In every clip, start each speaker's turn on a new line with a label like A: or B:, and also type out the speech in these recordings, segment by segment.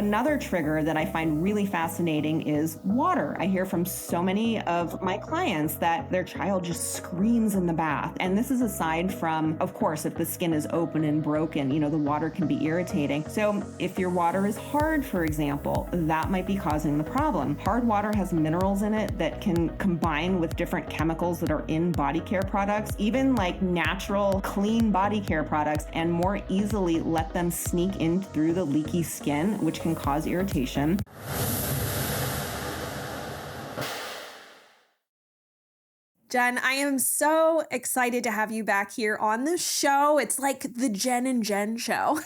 A: another trigger that I find really fascinating is water. I hear from so many of my clients that their child just screams in the bath. And this is aside from, of course, if the skin is open and broken, the water can be irritating. So if your water is hard, for example, that might be causing the problem. Hard water has minerals in it that can combine with different chemicals that are in body care products, even like natural, clean body care products, and more easily let them sneak in through the leaky skin, which can cause irritation.
B: Jen, I am so excited to have you back here on the show. It's like the Jen and Jen show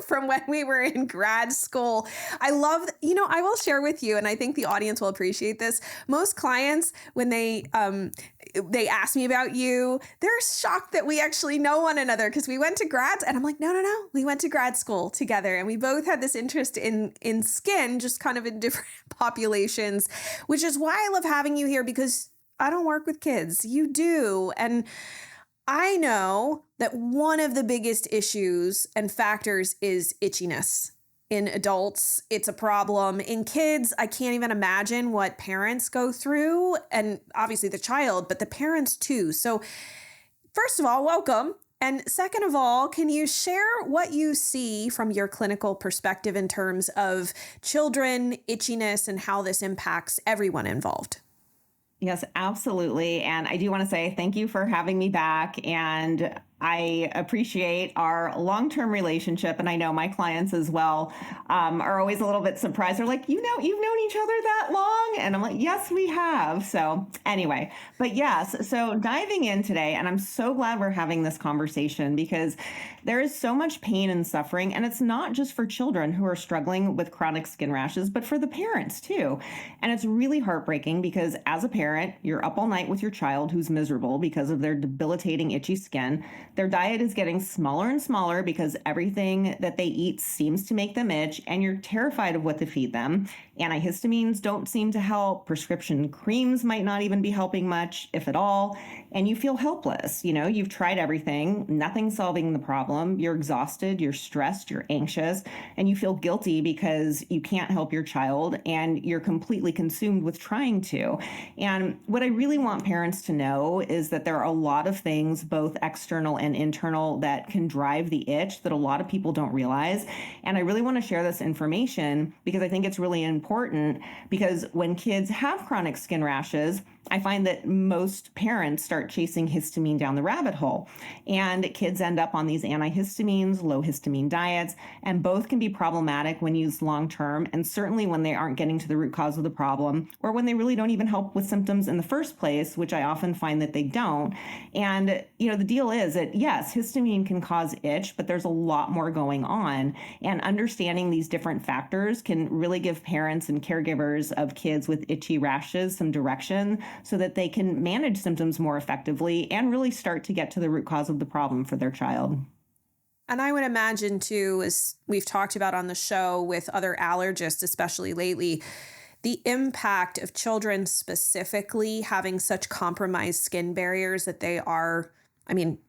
B: from when we were in grad school. I love, I will share with you, and I think the audience will appreciate this. Most clients, when they ask me about you, they're shocked that we actually know one another because we went to grad, and I'm like, no. We went to grad school together, and we both had this interest in skin, just kind of in different populations, which is why I love having you here, because I don't work with kids. You do. And I know that one of the biggest issues and factors is itchiness. In adults, it's a problem. In kids, I can't even imagine what parents go through, and obviously the child, but the parents too. So first of all, welcome. And second of all, can you share what you see from your clinical perspective in terms of children, itchiness, and how this impacts everyone involved?
A: Yes, absolutely. And I do want to say thank you for having me back. And I appreciate our long-term relationship. And I know my clients as well are always a little bit surprised. They're like, you've known each other that long? And I'm like, yes, we have. So anyway, but yes, so diving in today, and I'm so glad we're having this conversation because there is so much pain and suffering. And it's not just for children who are struggling with chronic skin rashes, but for the parents too. And it's really heartbreaking because as a parent, you're up all night with your child who's miserable because of their debilitating itchy skin. Their diet is getting smaller and smaller because everything that they eat seems to make them itch, and you're terrified of what to feed them. Antihistamines don't seem to help. Prescription creams might not even be helping much, if at all. And you feel helpless. You've tried everything, nothing's solving the problem. You're exhausted, you're stressed, you're anxious, and you feel guilty because you can't help your child and you're completely consumed with trying to. And what I really want parents to know is that there are a lot of things, both external and internal, that can drive the itch that a lot of people don't realize. And I really want to share this information because I think it's really important, because when kids have chronic skin rashes, I find that most parents start chasing histamine down the rabbit hole, and kids end up on these antihistamines, low histamine diets, and both can be problematic when used long term, and certainly when they aren't getting to the root cause of the problem, or when they really don't even help with symptoms in the first place, which I often find that they don't. And the deal is that yes, histamine can cause itch, but there's a lot more going on, and understanding these different factors can really give parents and caregivers of kids with itchy rashes some direction so that they can manage symptoms more effectively and really start to get to the root cause of the problem for their child.
B: And I would imagine too, as we've talked about on the show with other allergists, especially lately, the impact of children specifically having such compromised skin barriers that they are,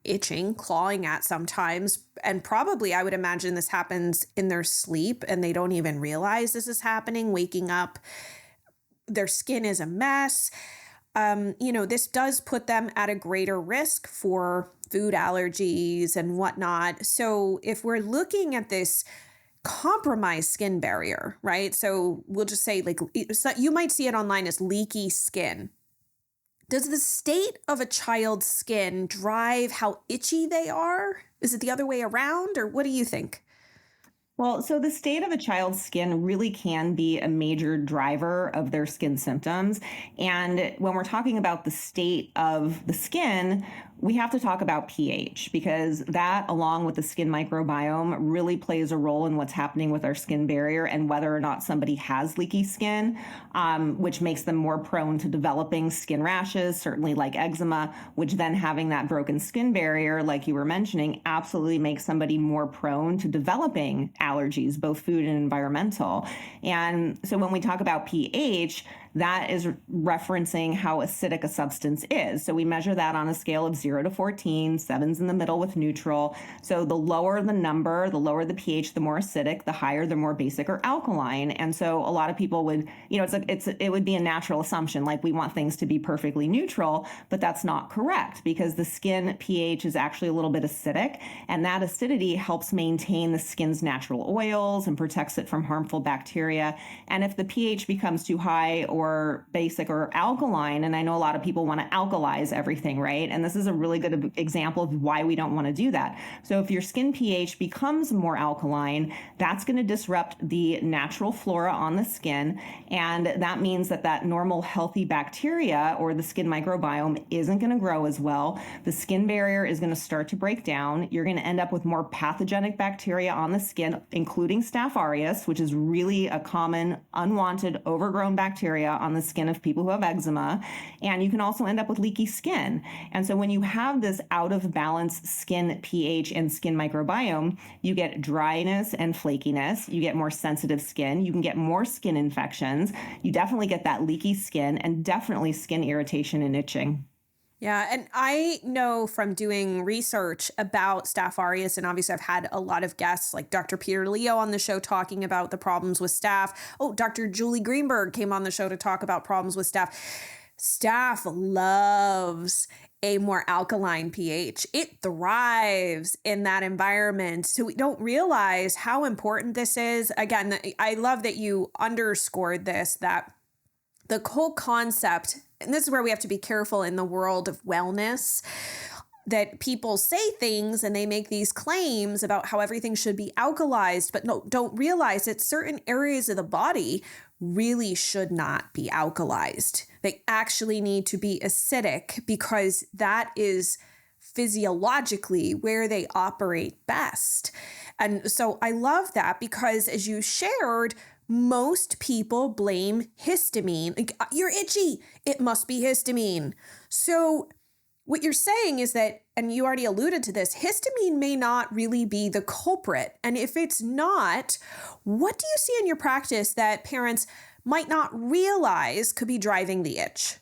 B: itching, clawing at sometimes. And probably I would imagine this happens in their sleep and they don't even realize this is happening, waking up, their skin is a mess. This does put them at a greater risk for food allergies and whatnot. So if we're looking at this compromised skin barrier, right? So we'll just say you might see it online as leaky skin. Does the state of a child's skin drive how itchy they are? Is it the other way around, or what do you think?
A: Well, so the state of a child's skin really can be a major driver of their skin symptoms. And when we're talking about the state of the skin, we have to talk about pH, because that, along with the skin microbiome, really plays a role in what's happening with our skin barrier and whether or not somebody has leaky skin, which makes them more prone to developing skin rashes, certainly like eczema, which then having that broken skin barrier, like you were mentioning, absolutely makes somebody more prone to developing allergies, both food and environmental. And so when we talk about pH, that is referencing how acidic a substance is. So we measure that on a scale of 0 to 14, 7's in the middle with neutral. So the lower the number, the lower the pH, the more acidic, the higher, the more basic or alkaline. And so a lot of people would, it would be a natural assumption, like we want things to be perfectly neutral, but that's not correct because the skin pH is actually a little bit acidic, and that acidity helps maintain the skin's natural oils and protects it from harmful bacteria. And if the pH becomes too high or basic or alkaline, and I know a lot of people want to alkalize everything, right? And this is a really good example of why we don't want to do that. So if your skin pH becomes more alkaline, that's going to disrupt the natural flora on the skin. And that means that normal healthy bacteria or the skin microbiome isn't going to grow as well. The skin barrier is going to start to break down. You're going to end up with more pathogenic bacteria on the skin, including Staph aureus, which is really a common unwanted overgrown bacteria on the skin of people who have eczema. And you can also end up with leaky skin. And so when you have this out of balance skin pH and skin microbiome, you get dryness and flakiness. You get more sensitive skin. You can get more skin infections. You definitely get that leaky skin and definitely skin irritation and itching.
B: Yeah, and I know from doing research about Staph aureus, and obviously I've had a lot of guests like Dr. Peter Leo on the show talking about the problems with staph. Oh, Dr. Julie Greenberg came on the show to talk about problems with staph. Staph loves a more alkaline pH. It thrives in that environment. So we don't realize how important this is. Again, I love that you underscored this, that the whole concept, and this is where we have to be careful in the world of wellness, that people say things and they make these claims about how everything should be alkalized, but don't realize that certain areas of the body really should not be alkalized. They actually need to be acidic because that is physiologically where they operate best. And so I love that because, as you shared, most people blame histamine. Like, you're itchy, it must be histamine. So what you're saying is that, and you already alluded to this, histamine may not really be the culprit. And if it's not, what do you see in your practice that parents might not realize could be driving the itch?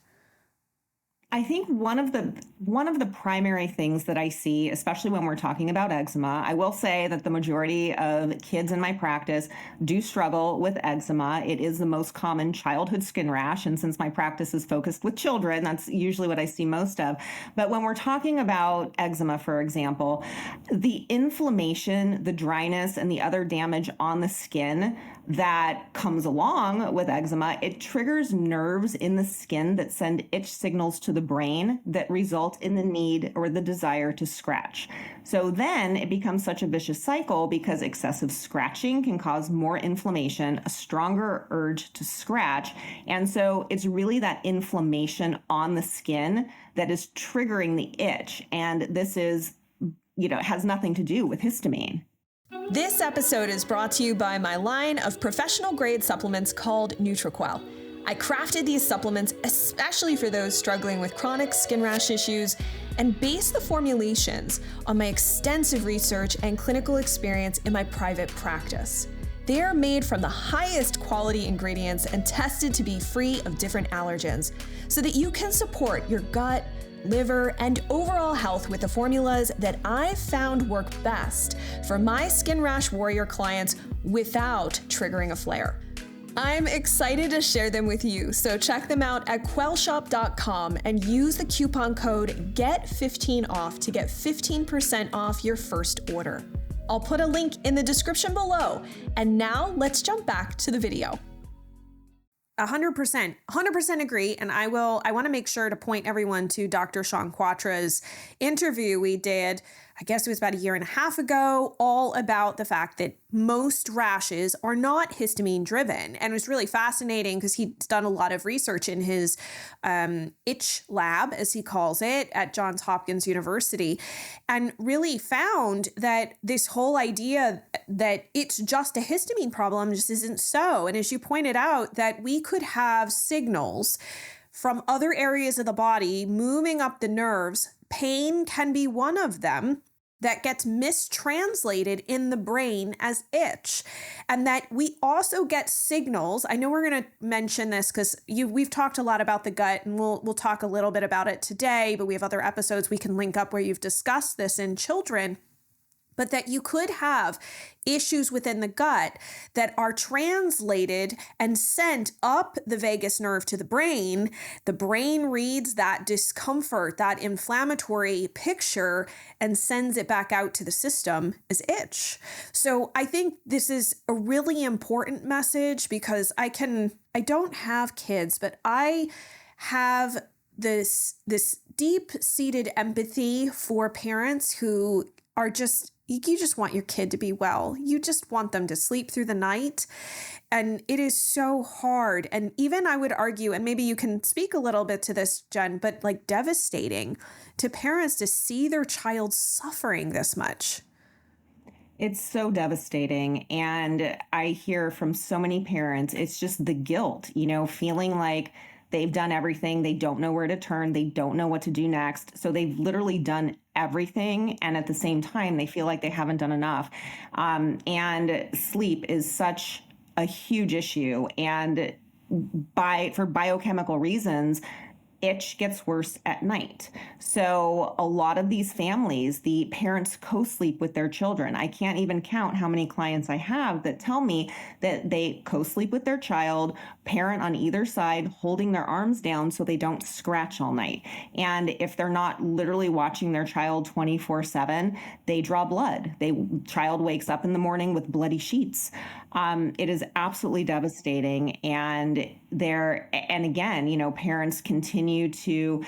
A: I think one of the primary things that I see, especially when we're talking about eczema, I will say that the majority of kids in my practice do struggle with eczema. It is the most common childhood skin rash, and since my practice is focused with children, that's usually what I see most of. But when we're talking about eczema, for example, the inflammation, the dryness, and the other damage on the skin that comes along with eczema, it triggers nerves in the skin that send itch signals to the brain that result in the need or the desire to scratch. So then it becomes such a vicious cycle because excessive scratching can cause more inflammation, a stronger urge to scratch. And so it's really that inflammation on the skin that is triggering the itch. And this is, has nothing to do with histamine.
C: This episode is brought to you by my line of professional grade supplements called NutriQuel. I crafted these supplements especially for those struggling with chronic skin rash issues and based the formulations on my extensive research and clinical experience in my private practice. They are made from the highest quality ingredients and tested to be free of different allergens so that you can support your gut, liver, and overall health with the formulas that I've found work best for my skin rash warrior clients without triggering a flare. I'm excited to share them with you, so check them out at quellshop.com and use the coupon code GET15OFF to get 15% off your first order. I'll put a link in the description below, and now let's jump back to the video.
B: 100% agree. And I want to make sure to point everyone to Dr. Sean Quattra's interview we did, I guess it was about a year and a half ago, all about the fact that most rashes are not histamine driven. And it was really fascinating because he's done a lot of research in his itch lab, as he calls it, at Johns Hopkins University, and really found that this whole idea that it's just a histamine problem just isn't so. And as you pointed out, that we could have signals from other areas of the body moving up the nerves. Pain can be one of them. that gets mistranslated in the brain as itch. And that we also get signals. I know we're going to mention this because we've talked a lot about the gut, and we'll talk a little bit about it today, but we have other episodes we can link up where you've discussed this in children. But that you could have issues within the gut that are translated and sent up the vagus nerve to the brain. The brain reads that discomfort, that inflammatory picture, and sends it back out to the system as itch. So I think this is a really important message because I don't have kids, but I have this deep-seated empathy for parents who are you just want your kid to be well. You just want them to sleep through the night. And it is so hard. And even I would argue, and maybe you can speak a little bit to this, Jen, but like devastating to parents to see their child suffering this much.
A: It's so devastating. And I hear from so many parents, it's just the guilt, feeling like they've done everything. They don't know where to turn. They don't know what to do next. So they've literally done everything. And at the same time, they feel like they haven't done enough. And sleep is such a huge issue. And for biochemical reasons, itch gets worse at night. So a lot of these families, the parents co-sleep with their children. I can't even count how many clients I have that tell me that they co-sleep with their child, parent on either side, holding their arms down so they don't scratch all night. And if they're not literally watching their child 24/7, they draw blood. Child wakes up in the morning with bloody sheets. It is absolutely devastating. And again, parents continue to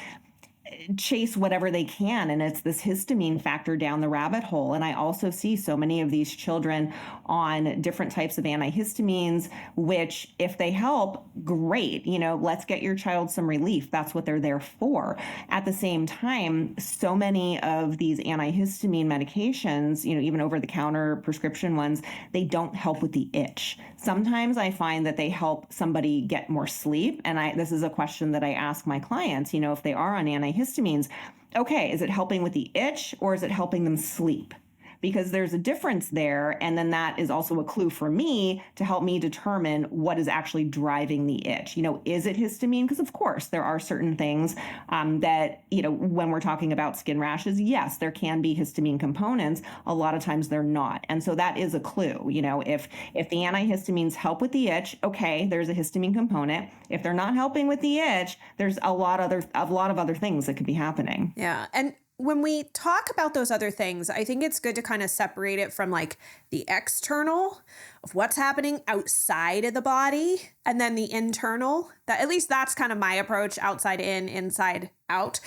A: chase whatever they can. And it's this histamine factor down the rabbit hole. And I also see so many of these children on different types of antihistamines, which if they help, great, let's get your child some relief. That's what they're there for. At the same time, so many of these antihistamine medications, even over the counter prescription ones, they don't help with the itch. Sometimes I find that they help somebody get more sleep. And this is a question that I ask my clients, if they are on antihistamines, okay, is it helping with the itch or is it helping them sleep? Because there's a difference there. And then that is also a clue for me to help me determine what is actually driving the itch. Is it histamine? Because of course there are certain things that, when we're talking about skin rashes, yes, there can be histamine components. A lot of times they're not. And so that is a clue. If the antihistamines help with the itch, okay, there's a histamine component. If they're not helping with the itch, there's a lot of other things that could be happening.
B: Yeah. And when we talk about those other things, I think it's good to kind of separate it from like the external of what's happening outside of the body and then the internal. At least that's kind of my approach, outside in, inside out.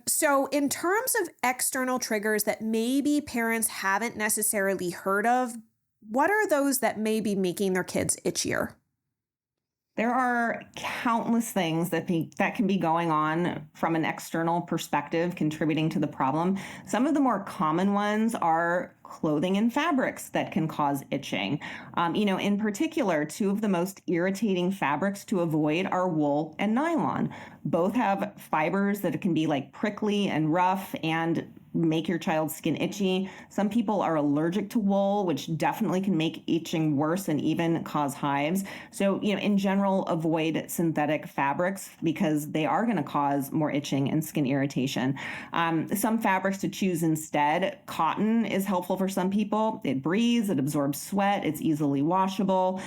B: So in terms of external triggers that maybe parents haven't necessarily heard of, what are those that may be making their kids itchier?
A: There are countless things that can be going on from an external perspective contributing to the problem. Some of the more common ones are clothing and fabrics that can cause itching. In particular, two of the most irritating fabrics to avoid are wool and nylon. Both have fibers that can be like prickly and rough and make your child's skin itchy. Some people are allergic to wool, which definitely can make itching worse and even cause hives. So, in general, avoid synthetic fabrics because they are going to cause more itching and skin irritation. Some fabrics to choose instead. Cotton is helpful for some people. It breathes, it absorbs sweat, it's easily washable.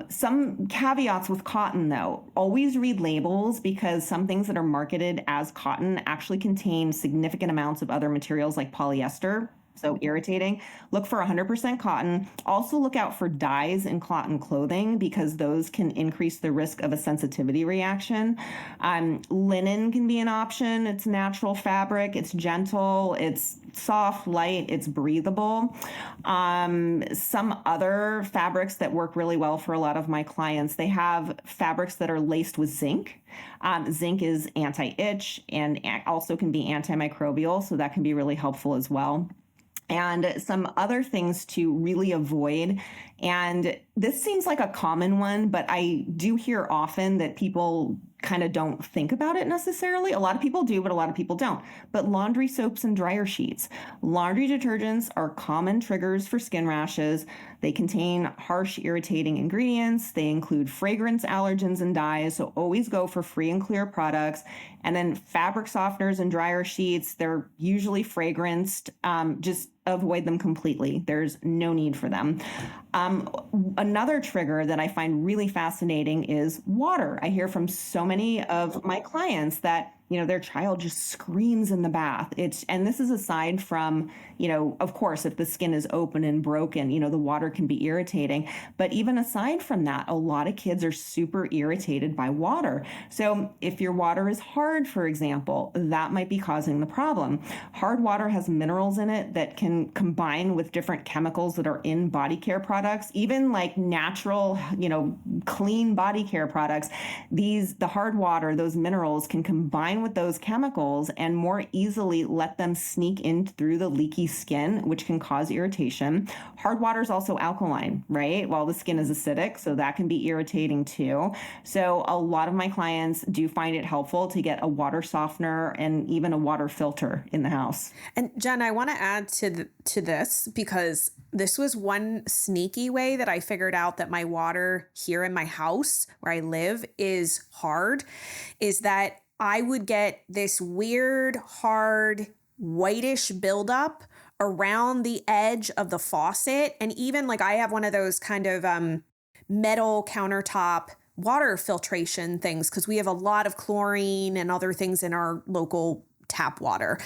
A: Some caveats with cotton, though. Always read labels because some things that are marketed as cotton actually contain significant amounts of other materials like polyester. So irritating. Look for 100% cotton. Also look out for dyes in cotton clothing because those can increase the risk of a sensitivity reaction. Linen can be an option. It's natural fabric. It's gentle. It's soft, light. It's breathable. Some other fabrics that work really well for a lot of my clients, they have fabrics that are laced with zinc. Zinc is anti-itch and also can be antimicrobial, so that can be really helpful as well. And some other things to really avoid. And this seems like a common one, but I do hear often that people kind of don't think about it necessarily. A lot of people do, but a lot of people don't. But laundry soaps and dryer sheets. Laundry detergents are common triggers for skin rashes. They contain harsh, irritating ingredients. They include fragrance, allergens, and dyes. So always go for free and clear products. And then fabric softeners and dryer sheets, they're usually fragranced. Just avoid them completely. There's no need for them. Another trigger that I find really fascinating is water. I hear from so many of my clients that, their child just screams in the bath. And this is aside from, of course, if the skin is open and broken, the water can be irritating. But even aside from that, a lot of kids are super irritated by water. So if your water is hard, for example, that might be causing the problem. Hard water has minerals in it that can combine with different chemicals that are in body care products, even like natural, clean body care products. The hard water, those minerals can combine with those chemicals and more easily let them sneak in through the leaky skin, which can cause irritation. Hard water is also alkaline, right? While the skin is acidic, so that can be irritating too. So a lot of my clients do find it helpful to get a water softener and even a water filter in the house.
B: And Jen, I want to add to this because this was one sneaky way that I figured out that my water here in my house where I live is hard, is that I would get this weird, hard, whitish buildup around the edge of the faucet. And even like I have one of those kind of metal countertop water filtration things because we have a lot of chlorine and other things in our local tap water.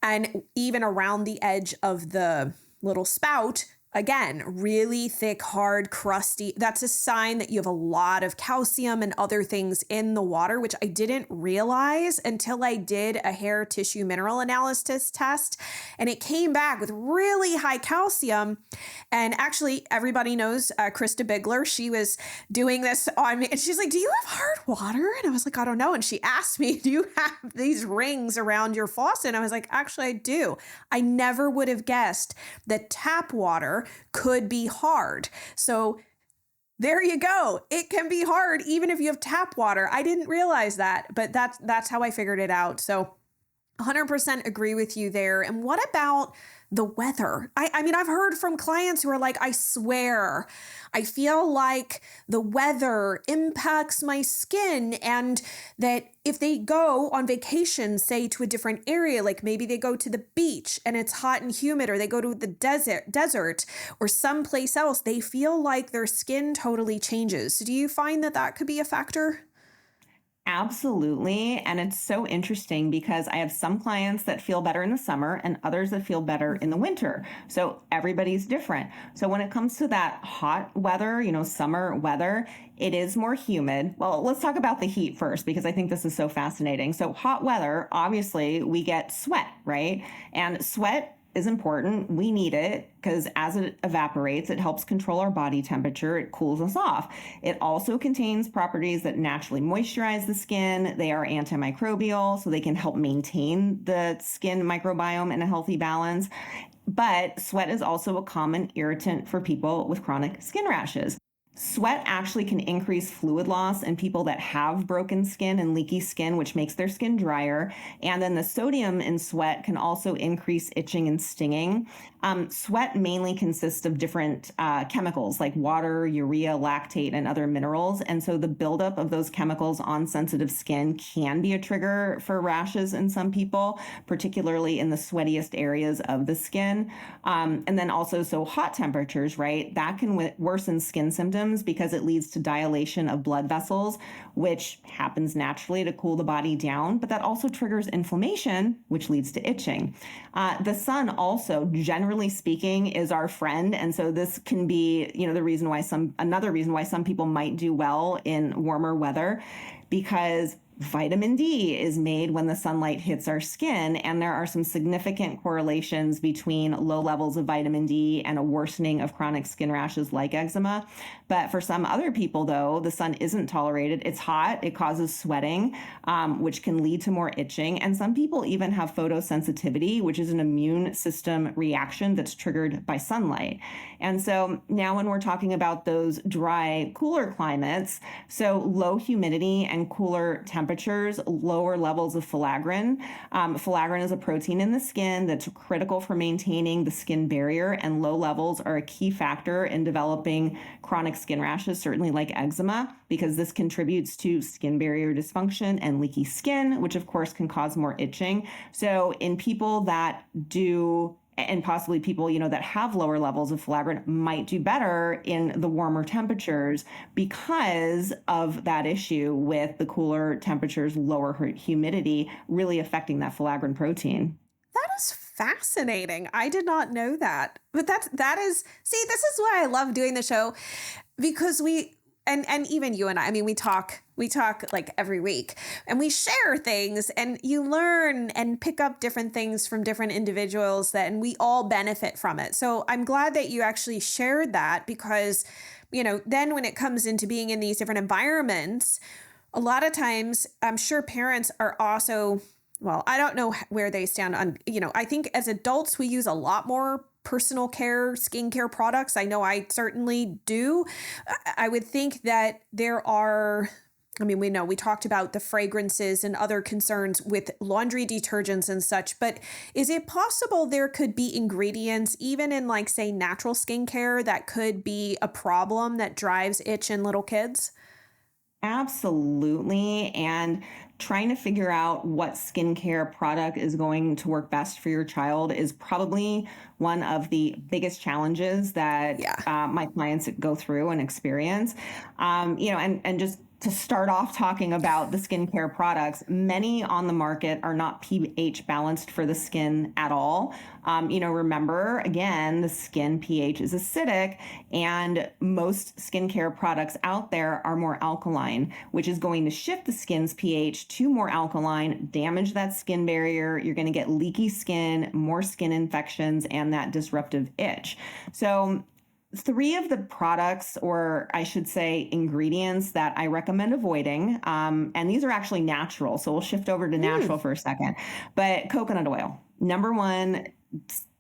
B: And even around the edge of the little spout, again, really thick, hard, crusty. That's a sign that you have a lot of calcium and other things in the water, which I didn't realize until I did a hair tissue mineral analysis test. And it came back with really high calcium. And actually, everybody knows Krista Bigler. She was doing this on me. And she's like, do you have hard water? And I was like, I don't know. And she asked me, do you have these rings around your faucet? And I was like, actually, I do. I never would have guessed that tap water could be hard. So there you go. It can be hard even if you have tap water. I didn't realize that, but that's how I figured it out. So 100% agree with you there. And what about the weather? I mean, I've heard from clients who are like, I swear, I feel like the weather impacts my skin, and that if they go on vacation, say to a different area, like maybe they go to the beach and it's hot and humid, or they go to the desert or someplace else, they feel like their skin totally changes. So do you find that could be a factor?
A: Absolutely. And it's so interesting because I have some clients that feel better in the summer and others that feel better in the winter. So everybody's different. So when it comes to that hot weather, summer weather, it is more humid. Well, let's talk about the heat first, because I think this is so fascinating. So hot weather, obviously we get sweat, right? And sweat is important. We need it because as it evaporates, it helps control our body temperature. It cools us off. It also contains properties that naturally moisturize the skin. They are antimicrobial, so they can help maintain the skin microbiome in a healthy balance. But sweat is also a common irritant for people with chronic skin rashes. Sweat actually can increase fluid loss in people that have broken skin and leaky skin, which makes their skin drier. And then the sodium in sweat can also increase itching and stinging. Sweat mainly consists of different chemicals like water, urea, lactate, and other minerals. And so the buildup of those chemicals on sensitive skin can be a trigger for rashes in some people, particularly in the sweatiest areas of the skin. And then also, so hot temperatures, right? That can worsen skin symptoms because it leads to dilation of blood vessels, which happens naturally to cool the body down, but that also triggers inflammation, which leads to itching. The sun also, generally speaking, is our friend. And so this can be, another reason why some people might do well in warmer weather, because Vitamin D is made when the sunlight hits our skin, and there are some significant correlations between low levels of vitamin D and a worsening of chronic skin rashes like eczema. But for some other people, though, the sun isn't tolerated. It's hot, it causes sweating, which can lead to more itching. And some people even have photosensitivity, which is an immune system reaction that's triggered by sunlight. And so now when we're talking about those dry, cooler climates, so low humidity and cooler temperatures, lower levels of filaggrin. Filaggrin is a protein in the skin that's critical for maintaining the skin barrier, and low levels are a key factor in developing chronic skin rashes, certainly like eczema, because this contributes to skin barrier dysfunction and leaky skin, which of course can cause more itching. So in people that do, and possibly people, that have lower levels of filaggrin might do better in the warmer temperatures because of that issue with the cooler temperatures, lower humidity, really affecting that filaggrin protein.
B: That is fascinating. I did not know that. But that is, see, this is why I love doing the show, because and even you and I mean, we talk like every week, and we share things, and you learn and pick up different things from different individuals and we all benefit from it. So I'm glad that you actually shared that, because, then when it comes into being in these different environments, a lot of times I'm sure parents are also, well, I don't know where they stand on, I think as adults, we use a lot more personal care, skincare products. I know I certainly do. I would think that there are, we talked about the fragrances and other concerns with laundry detergents and such, but is it possible there could be ingredients, even in like, say, natural skincare, that could be a problem that drives itch in little kids?
A: Absolutely. And trying to figure out what skincare product is going to work best for your child is probably one of the biggest challenges that my clients go through and experience. And just to start off talking about the skincare products, many on the market are not pH balanced for the skin at all. Remember, again, the skin pH is acidic, and most skincare products out there are more alkaline, which is going to shift the skin's pH to more alkaline, damage that skin barrier. You're going to get leaky skin, more skin infections, and that disruptive itch. So 3 of the products, or I should say ingredients, that I recommend avoiding, and these are actually natural, so we'll shift over to natural for a second, but coconut oil, number 1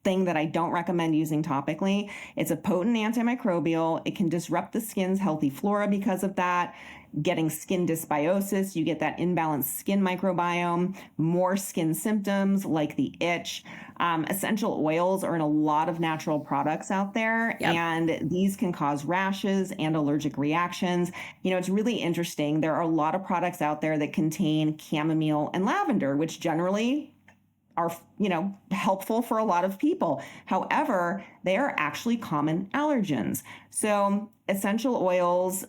A: thing that I don't recommend using topically. It's a potent antimicrobial. It can disrupt the skin's healthy flora because of that. Getting skin dysbiosis, you get that imbalanced skin microbiome, more skin symptoms like the itch. Essential oils are in a lot of natural products out there, and these can cause rashes and allergic reactions. It's really interesting. There are a lot of products out there that contain chamomile and lavender, which generally are, helpful for a lot of people. However, they are actually common allergens. So essential oils,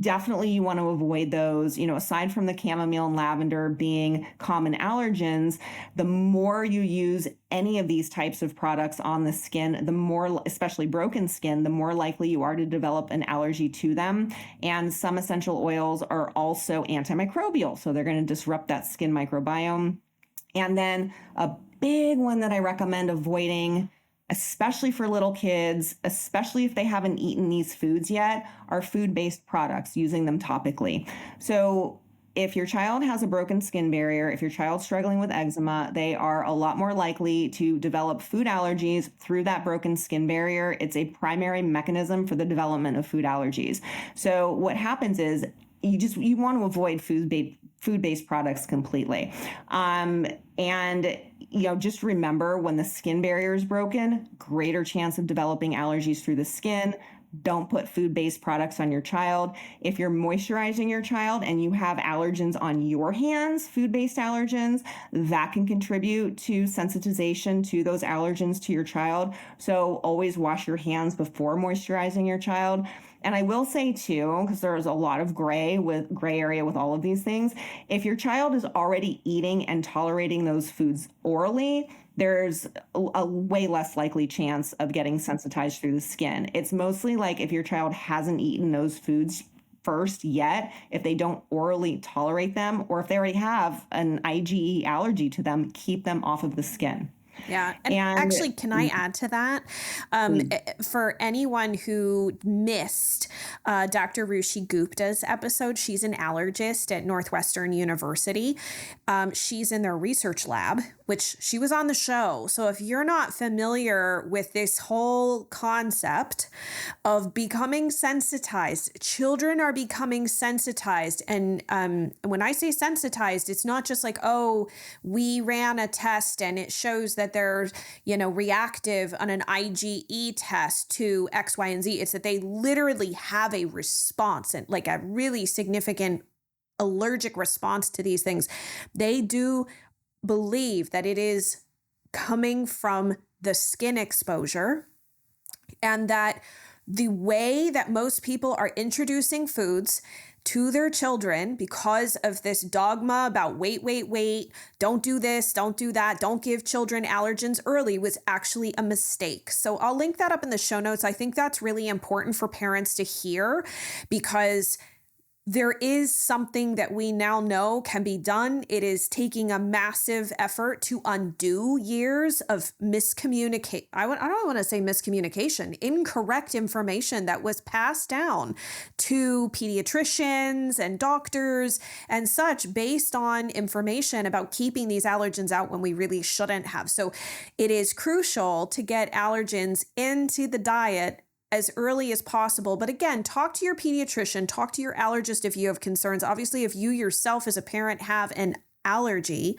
A: definitely you want to avoid those. Aside from the chamomile and lavender being common allergens, the more you use any of these types of products on the skin, the more, especially broken skin, the more likely you are to develop an allergy to them. And some essential oils are also antimicrobial, so they're going to disrupt that skin microbiome. And then a big one that I recommend avoiding, especially for little kids, especially if they haven't eaten these foods yet, are food-based products, using them topically. So if your child has a broken skin barrier, if your child's struggling with eczema, they are a lot more likely to develop food allergies through that broken skin barrier. It's a primary mechanism for the development of food allergies. So what happens is you want to avoid food-based products completely. Just remember, when the skin barrier is broken, greater chance of developing allergies through the skin. Don't put food-based products on your child. If you're moisturizing your child and you have allergens on your hands, food-based allergens, that can contribute to sensitization to those allergens to your child. So always wash your hands before moisturizing your child. And I will say too, because there's a lot of gray area with all of these things, if your child is already eating and tolerating those foods orally, there's a way less likely chance of getting sensitized through the skin. It's mostly like if your child hasn't eaten those foods first yet if they don't orally tolerate them, or if they already have an IgE allergy to them, keep them off of the skin.
B: Yeah. And
A: And
B: actually, can I add to that? For anyone who missed Dr. Rushi Gupta's episode, she's an allergist at Northwestern University. She's in their research lab, which she was on the show. So if you're not familiar with this whole concept of becoming sensitized, children are becoming sensitized. And when I say sensitized, it's not just like, oh, we ran a test and it shows that they're, reactive on an IgE test to X, Y, and Z. It's that they literally have a response, and like a really significant allergic response to these things. They do believe that it is coming from the skin exposure, and that the way that most people are introducing foods to their children, because of this dogma about wait, don't do this, don't do that, don't give children allergens early, was actually a mistake. So I'll link that up in the show notes. I think that's really important for parents to hear, because there is something that we now know can be done. It is taking a massive effort to undo years of miscommunicate. I don't want to say miscommunication, incorrect information that was passed down to pediatricians and doctors and such, based on information about keeping these allergens out when we really shouldn't have. So it is crucial to get allergens into the diet as early as possible. But again, talk to your pediatrician, talk to your allergist if you have concerns. Obviously, if you yourself as a parent have an allergy,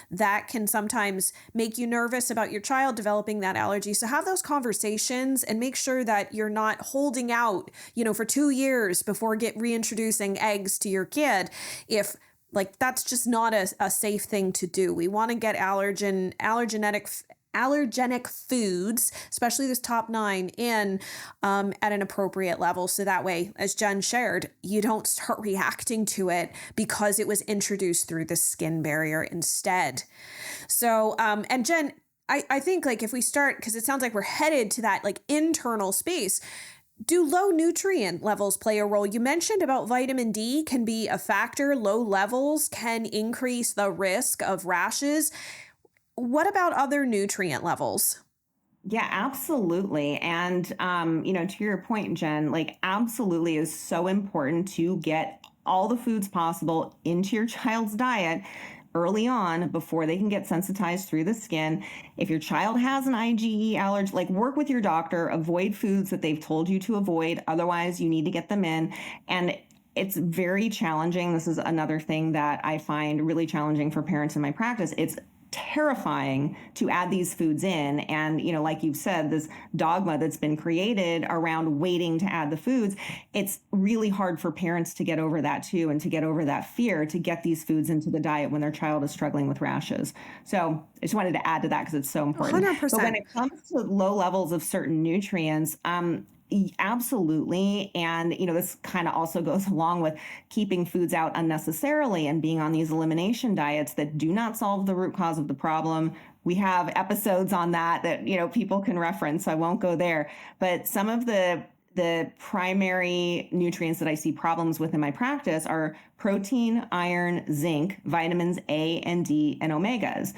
B: that can sometimes make you nervous about your child developing that allergy. So have those conversations and make sure that you're not holding out, for 2 years before reintroducing eggs to your kid. If that's just not a safe thing to do. We want to get allergenic foods, especially this top 9, in at an appropriate level. So that way, as Jen shared, you don't start reacting to it because it was introduced through the skin barrier instead. So, and Jen, I think if we start, because it sounds like we're headed to that internal space, do low nutrient levels play a role? You mentioned about vitamin D can be a factor. Low levels can increase the risk of rashes. What about other nutrient levels?
A: Yeah, absolutely. And, to your point, Jen, absolutely is so important to get all the foods possible into your child's diet early on before they can get sensitized through the skin. If your child has an IgE allergy, work with your doctor, avoid foods that they've told you to avoid. Otherwise, you need to get them in. And it's very challenging. This is another thing that I find really challenging for parents in my practice. It's terrifying to add these foods in. And, like you've said, this dogma that's been created around waiting to add the foods, it's really hard for parents to get over that too, and to get over that fear to get these foods into the diet when their child is struggling with rashes. So I just wanted to add to that because it's so important.
B: 100%.
A: But when it comes to low levels of certain nutrients, absolutely. And, this kind of also goes along with keeping foods out unnecessarily and being on these elimination diets that do not solve the root cause of the problem. We have episodes on that, people can reference. So I won't go there. But some of the primary nutrients that I see problems with in my practice are protein, iron, zinc, vitamins A and D, and omegas.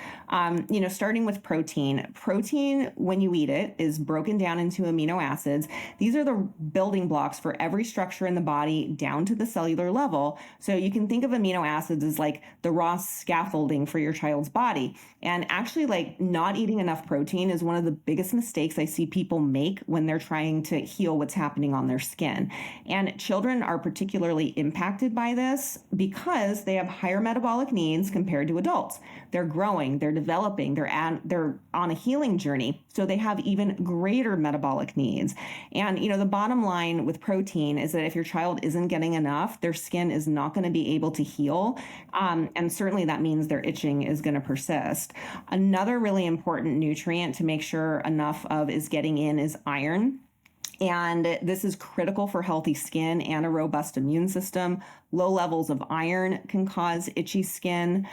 A: Starting with protein. Protein, when you eat it, is broken down into amino acids. These are the building blocks for every structure in the body down to the cellular level. So you can think of amino acids as the raw scaffolding for your child's body. And actually, not eating enough protein is one of the biggest mistakes I see people make when they're trying to heal what's happening on their skin. And children are particularly impacted by this because they have higher metabolic needs compared to adults. They're growing, they're developing, they're on a healing journey. So they have even greater metabolic needs. And, the bottom line with protein is that if your child isn't getting enough, their skin is not going to be able to heal. And certainly that means their itching is going to persist. Another really important nutrient to make sure enough of is getting in is iron. And this is critical for healthy skin and a robust immune system. Low levels of iron can cause itchy skin.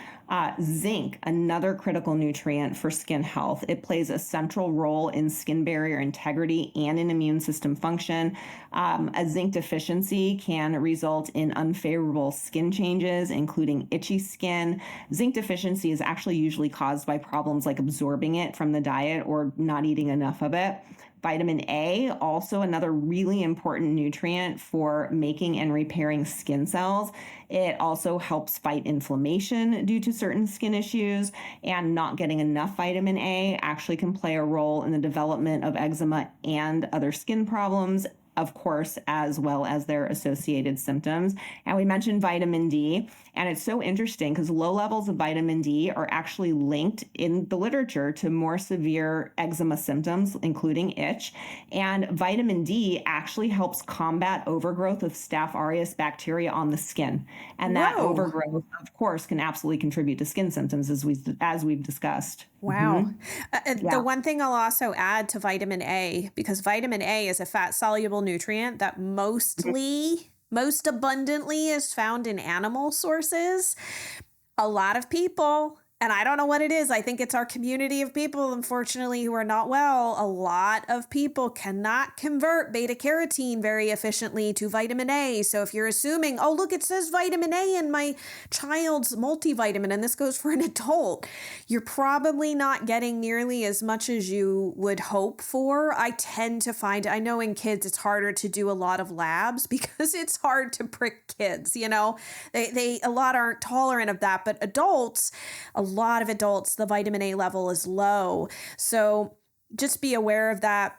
A: Zinc, another critical nutrient for skin health. It plays a central role in skin barrier integrity and in immune system function. A zinc deficiency can result in unfavorable skin changes, including itchy skin. Zinc deficiency is actually usually caused by problems like absorbing it from the diet or not eating enough of it. Vitamin A, also another really important nutrient for making and repairing skin cells. It also helps fight inflammation due to certain skin issues, and not getting enough vitamin A actually can play a role in the development of eczema and other skin problems, of course, as well as their associated symptoms. And we mentioned vitamin D, and it's so interesting because low levels of vitamin D are actually linked in the literature to more severe eczema symptoms, including itch. And vitamin D actually helps combat overgrowth of Staph aureus bacteria on the skin. And that
B: Whoa.
A: overgrowth, of course, can absolutely contribute to skin symptoms as we've discussed.
B: Wow.
A: Yeah.
B: The one thing I'll also add to vitamin A, because vitamin A is a fat soluble nutrient that most abundantly is found in animal sources. A lot of people, and I don't know what it is, I think it's our community of people, unfortunately, who are not well. A lot of people cannot convert beta carotene very efficiently to vitamin A. So if you're assuming, oh, look, it says vitamin A in my child's multivitamin, and this goes for an adult, you're probably not getting nearly as much as you would hope for. I tend to find, I know in kids, it's harder to do a lot of labs because it's hard to prick kids, you know, they a lot aren't tolerant of that, but adults, a lot of adults, the vitamin A level is low. So just be aware of that.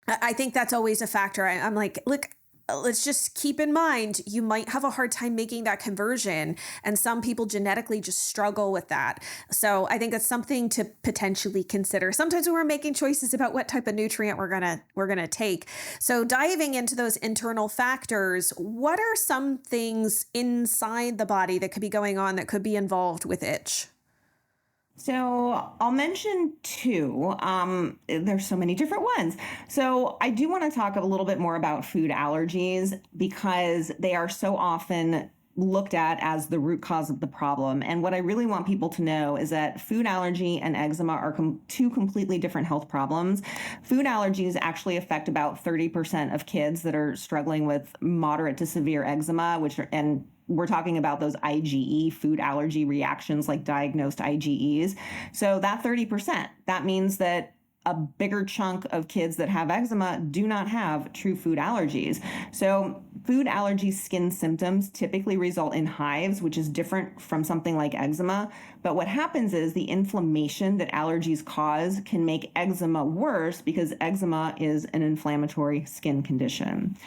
B: I think that's always a factor. I'm like, look, let's just keep in mind, you might have a hard time making that conversion. And some people genetically just struggle with that. So I think that's something to potentially consider. Sometimes when we're making choices about what type of nutrient we're gonna take. So diving into those internal factors, what are some things inside the body that could be going on that could be involved with itch?
A: So I'll mention two. There's so many different ones. So I do want to talk a little bit more about food allergies because they are so often looked at as the root cause of the problem. And what I really want people to know is that food allergy and eczema are two completely different health problems. Food allergies actually affect about 30% of kids that are struggling with moderate to severe eczema, and we're talking about those IgE, food allergy reactions, like diagnosed IgEs. So that 30%, that means that a bigger chunk of kids that have eczema do not have true food allergies. So food allergy skin symptoms typically result in hives, which is different from something like eczema. But what happens is the inflammation that allergies cause can make eczema worse because eczema is an inflammatory skin condition.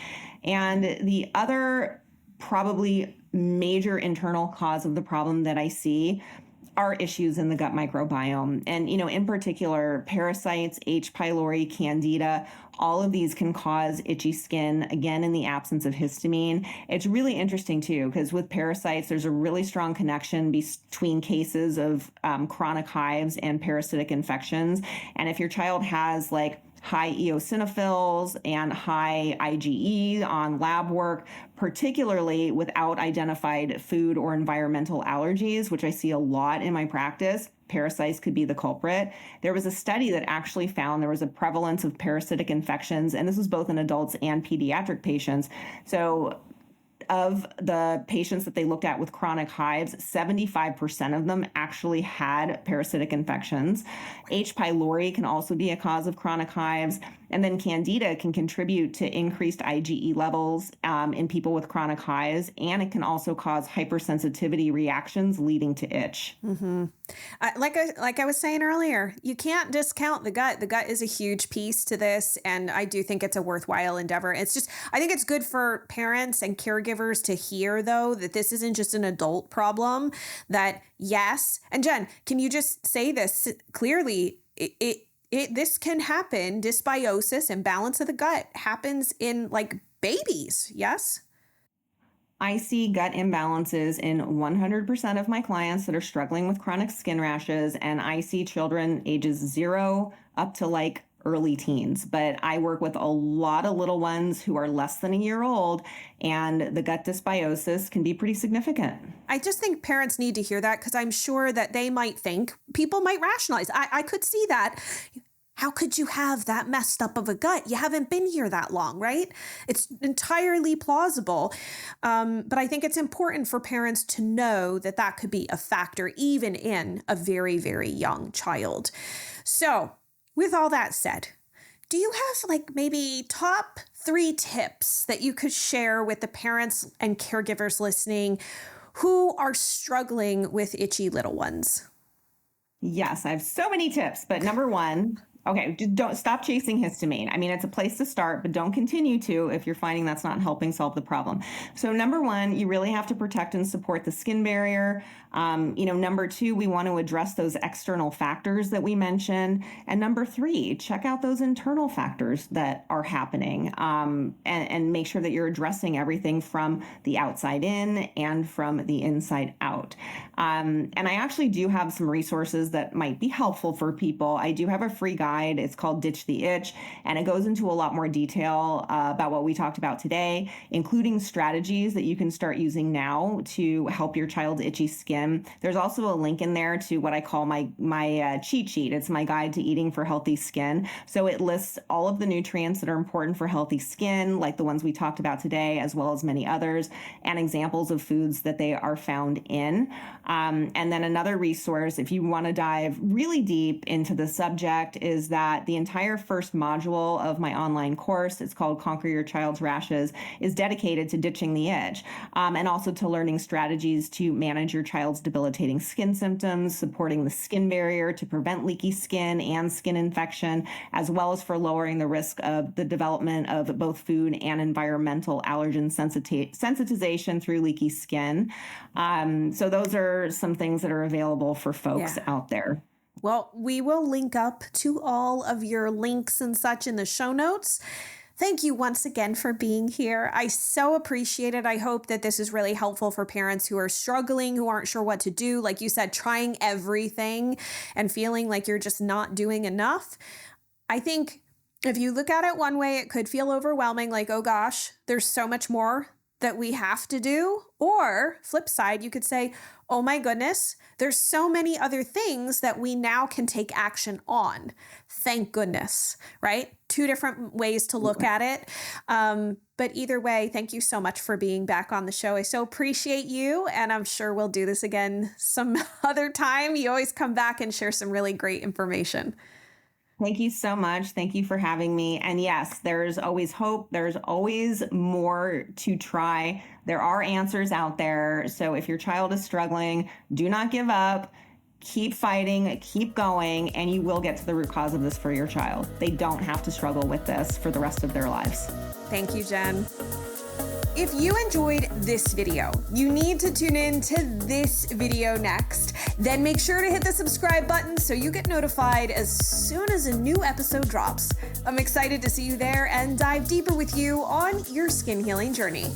A: And the other probably major internal cause of the problem that I see are issues in the gut microbiome. And, in particular, parasites, H. pylori, candida, all of these can cause itchy skin, again, in the absence of histamine. It's really interesting, too, because with parasites, there's a really strong connection between cases of chronic hives and parasitic infections. And if your child has high eosinophils and high IgE on lab work, particularly without identified food or environmental allergies, which I see a lot in my practice, parasites could be the culprit. There was a study that actually found there was a prevalence of parasitic infections, and this was both in adults and pediatric patients. So of the patients that they looked at with chronic hives, 75% of them actually had parasitic infections. H. pylori can also be a cause of chronic hives. And then candida can contribute to increased IgE levels in people with chronic hives, and it can also cause hypersensitivity reactions leading to itch.
B: Mm-hmm. Like I was saying earlier, you can't discount the gut. The gut is a huge piece to this, and I do think it's a worthwhile endeavor. I think it's good for parents and caregivers to hear, though, that this isn't just an adult problem, that yes, and Jen, can you just say this clearly? This can happen. Dysbiosis, imbalance of the gut, happens in babies. Yes.
A: I see gut imbalances in 100% of my clients that are struggling with chronic skin rashes, and I see children ages 0 up to early teens, but I work with a lot of little ones who are less than a year old, and the gut dysbiosis can be pretty significant.
B: I just think parents need to hear that, because I'm sure that they might think, people might rationalize. I could see that. How could you have that messed up of a gut? You haven't been here that long, right? It's entirely plausible. But I think it's important for parents to know that that could be a factor even in a very, very young child. So with all that said, do you have like maybe top 3 tips that you could share with the parents and caregivers listening who are struggling with itchy little ones?
A: Yes, I have so many tips, but number one, okay, just don't stop chasing histamine. I mean, it's a place to start, but don't continue to if you're finding that's not helping solve the problem. So number one, you really have to protect and support the skin barrier. Number 2, we want to address those external factors that we mentioned. And number 3, check out those internal factors that are happening, and make sure that you're addressing everything from the outside in and from the inside out. And I actually do have some resources that might be helpful for people. I do have a free guide. It's called Ditch the Itch, and it goes into a lot more detail about what we talked about today, including strategies that you can start using now to help your child's itchy skin. There's also a link in there to what I call my cheat sheet. It's my guide to eating for healthy skin. So it lists all of the nutrients that are important for healthy skin, like the ones we talked about today, as well as many others, and examples of foods that they are found in. And then another resource, if you want to dive really deep into the subject, is that the entire first module of my online course, it's called Conquer Your Child's Rashes, is dedicated to ditching the itch, and also to learning strategies to manage your child's debilitating skin symptoms, supporting the skin barrier to prevent leaky skin and skin infection, as well as for lowering the risk of the development of both food and environmental allergen sensitization through leaky skin. So those are some things that are available for folks out there.
B: Well, we will link up to all of your links and such in the show notes. Thank you once again for being here. I so appreciate it. I hope that this is really helpful for parents who are struggling, who aren't sure what to do. Like you said, trying everything and feeling like you're just not doing enough. I think if you look at it one way, it could feel overwhelming, like, oh gosh, there's so much more that we have to do. Or flip side, you could say, oh my goodness, there's so many other things that we now can take action on. Thank goodness, right? 2 different ways to look at it. But either way, thank you so much for being back on the show. I so appreciate you, and I'm sure we'll do this again some other time. You always come back and share some really great information.
A: Thank you so much. Thank you for having me. And yes, there's always hope. There's always more to try. There are answers out there. So if your child is struggling, do not give up. Keep fighting, keep going, and you will get to the root cause of this for your child. They don't have to struggle with this for the rest of their lives.
B: Thank you, Jen. If you enjoyed this video, you need to tune in to this video next. Then make sure to hit the subscribe button so you get notified as soon as a new episode drops. I'm excited to see you there and dive deeper with you on your skin healing journey.